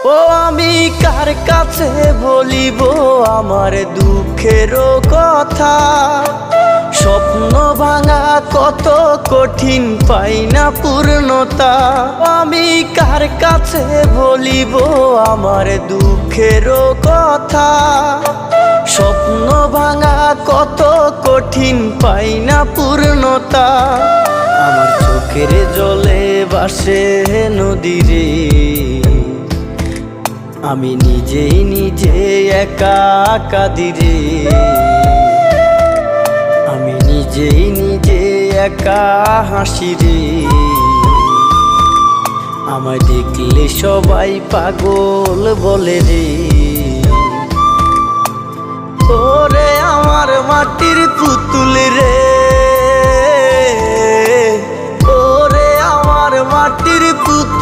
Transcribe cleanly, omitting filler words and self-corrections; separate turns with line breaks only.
ও আমি কার কাছে বলিব আমার দুঃখের কথা? স্বপ্ন ভাঙা কত কঠিন, পাই না পূর্ণতা। আমি কার কাছে বলিব আমার দুঃখের কথা? স্বপ্ন ভাঙা কত কঠিন, পাই না পূর্ণতা। আমার চোখের জলে ভাসে নদীরে, আমি নিজেই নিজে একা কাঁদিরে। আমি নিজেই নিজে একা হাসি রে। আমায় দেখলে সবাই পাগল বলে রে। ওরে আমার মাটির পুতুল রে, ওরে আমার মাটির পুতুল